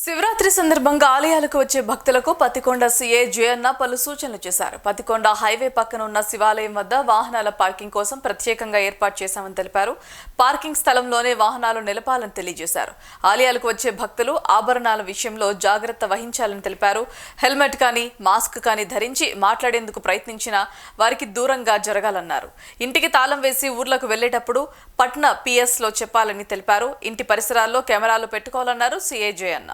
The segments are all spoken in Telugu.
శివరాత్రి సందర్భంగా ఆలయాలకు వచ్చే భక్తులకు పత్తికొండ సీఏ జయన్న పలు సూచనలు చేశారు. పత్తికొండ హైవే పక్కన ఉన్న శివాలయం వద్ద వాహనాల పార్కింగ్ కోసం ప్రత్యేకంగా ఏర్పాటు చేశామని తెలిపారు. పార్కింగ్ స్థలంలోనే వాహనాలు నిలపాలని తెలియజేశారు. ఆలయాలకు వచ్చే భక్తులు ఆభరణాల విషయంలో జాగ్రత్త వహించాలని తెలిపారు. హెల్మెట్ కానీ మాస్క్ కానీ ధరించి మాట్లాడేందుకు ప్రయత్నించినా వారికి దూరంగా జరగాలన్నారు. ఇంటికి తాళం వేసి ఊర్లకు వెళ్లేటప్పుడు పట్న పిఎస్లో చెప్పాలని తెలిపారు. ఇంటి పరిసరాల్లో కెమెరాలు పెట్టుకోవాలన్నారు సీఏ జయన్న.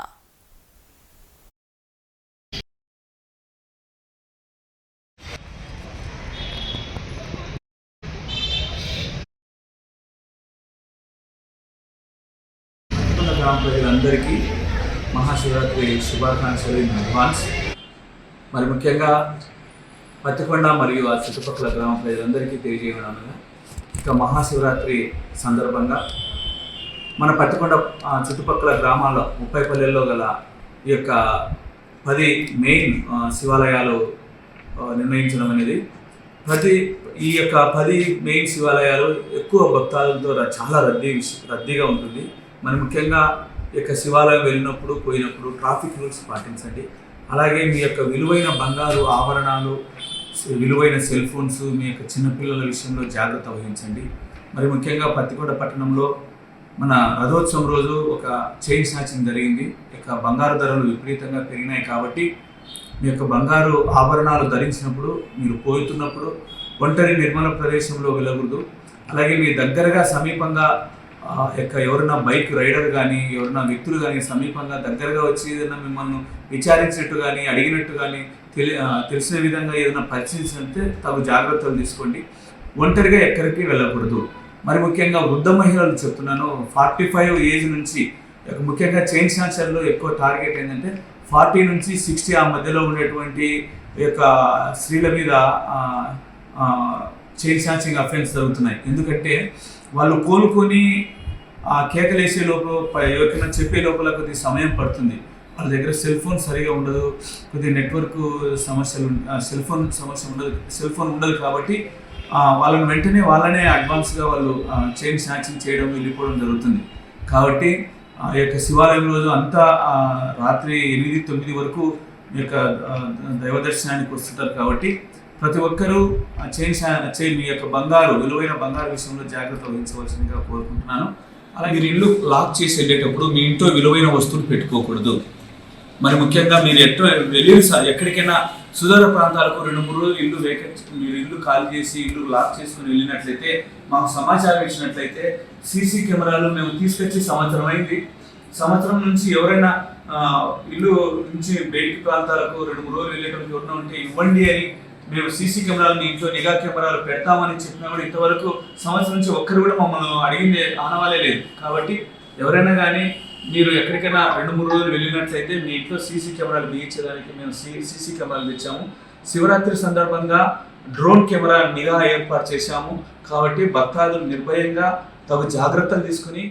గ్రామ ప్రజలందరికీ మహాశివరాత్రి శుభాకాంక్షలు ఇన్ అడ్వాన్స్. మరి ముఖ్యంగా పత్తికొండ మరియు ఆ చుట్టుపక్కల గ్రామ ప్రజలందరికీ తెలియజేయడం ఇక మహాశివరాత్రి సందర్భంగా మన పత్తికొండ చుట్టుపక్కల గ్రామాల్లో 30 పల్లెల్లో గల ఈ యొక్క 10 మెయిన్ శివాలయాలు నిర్ణయించడం అనేది ఈ యొక్క 10 మెయిన్ శివాలయాలు ఎక్కువ భక్తాదులతో చాలా రద్దీగా ఉంటుంది. మరి ముఖ్యంగా ఈ యొక్క శివాలయం వెళ్ళినప్పుడు పోయినప్పుడు ట్రాఫిక్ రూల్స్ పాటించండి. అలాగే మీ యొక్క విలువైన బంగారు ఆభరణాలు, విలువైన సెల్ ఫోన్స్, మీ యొక్క చిన్నపిల్లల విషయంలో జాగ్రత్త వహించండి. మరి ముఖ్యంగా పత్తికొండ పట్టణంలో మన రథోత్సవం రోజు ఒక చైన్ స్నాచింగ్ జరిగింది. ఇక బంగారు ధరలు విపరీతంగా పెరిగినాయి కాబట్టి మీ యొక్క బంగారు ఆభరణాలు ధరించినప్పుడు, మీరు పోతున్నప్పుడు ఒంటరి నిర్మల ప్రదేశంలో వెళ్ళకూడదు. అలాగే మీ దగ్గరగా సమీపంగా ఎవరైనా బైక్ రైడర్ కానీ ఎవరైనా వ్యక్తులు కానీ సమీపంగా దగ్గరగా వచ్చి ఏదైనా మిమ్మల్ని విచారించినట్టు కానీ అడిగినట్టు కానీ తెలిసిన విధంగా ఏదైనా పరిశీలించినట్టే తగు జాగ్రత్తలు తీసుకోండి. ఒంటరిగా ఎక్కడికి వెళ్ళకూడదు. మరి ముఖ్యంగా వృద్ధ మహిళలు చెప్తున్నాను, 45 ఏజ్ నుంచి ముఖ్యంగా చైన్ స్నాచర్లో ఎక్కువ టార్గెట్ ఏంటంటే 40 నుంచి 60 ఆ మధ్యలో ఉండేటువంటి యొక్క స్త్రీల మీద చైన్ స్నాచింగ్ అఫెన్స్ జరుగుతున్నాయి. ఎందుకంటే వాళ్ళు కోలుకొని కేకలేసే లోపల ఎవరికైనా చెప్పే లోపల కొద్ది సమయం పడుతుంది. వాళ్ళ దగ్గర సెల్ ఫోన్ సరిగా ఉండదు, కొద్దిగా నెట్వర్క్ సమస్యలు, సెల్ ఫోన్ ఉండదు కాబట్టి వాళ్ళని వెంటనే వాళ్ళనే అడ్వాన్స్గా వాళ్ళు చైన్ స్నాచింగ్ చేయడం వెళ్ళిపోవడం జరుగుతుంది. కాబట్టి ఈ యొక్క శివాలయం రోజు అంతా రాత్రి 8-9 వరకు మీ యొక్క దైవ దర్శనానికి వస్తుంటారు. కాబట్టి ప్రతి ఒక్కరూ మీ యొక్క విలువైన బంగారు విషయంలో జాగ్రత్త వహించవలసిందిగా కోరుకుంటున్నాను. అలాగే మీరు ఇల్లు లాక్ చేసి వెళ్ళేటప్పుడు మీ ఇంట్లో విలువైన వస్తువులు పెట్టుకోకూడదు. మరి ముఖ్యంగా మీరు ఎక్కడికైనా సుదూర ప్రాంతాలకు 2-3 రోజులు మీరు ఇల్లు ఖాళీ చేసి ఇల్లు లాక్ చేసుకుని వెళ్ళినట్లయితే మాకు సమాచారం ఇచ్చినట్లయితే సీసీ కెమెరాలు మేము తీసుకొచ్చి సంవత్సరం నుంచి ఎవరైనా ఇల్లు నుంచి బయటికి ప్రాంతాలకు 2-3 రోజులు వెళ్ళేటప్పుడు ఎవరైనా ఉంటే ఇవ్వండి అని మేము సీసీ కెమెరాలు మీ ఇంట్లో నిఘా కెమెరాలు పెడతామని చెప్పినా కూడా ఇంతవరకు సంవత్సరం నుంచి ఒక్కరు కూడా మమ్మల్ని అడిగిందే ఆనవాలే లేదు. కాబట్టి ఎవరైనా కానీ మీరు ఎక్కడికైనా 2-3 రోజులు వెళ్ళినట్లయితే మీ ఇంట్లో సీసీ కెమెరాలు బిగించడానికి మేము సీసీ కెమెరాలు తెచ్చాము. శివరాత్రి సందర్భంగా డ్రోన్ కెమెరా నిఘా ఏర్పాటు చేశాము. కాబట్టి భక్తాదులు నిర్భయంగా తగు జాగ్రత్తలు తీసుకుని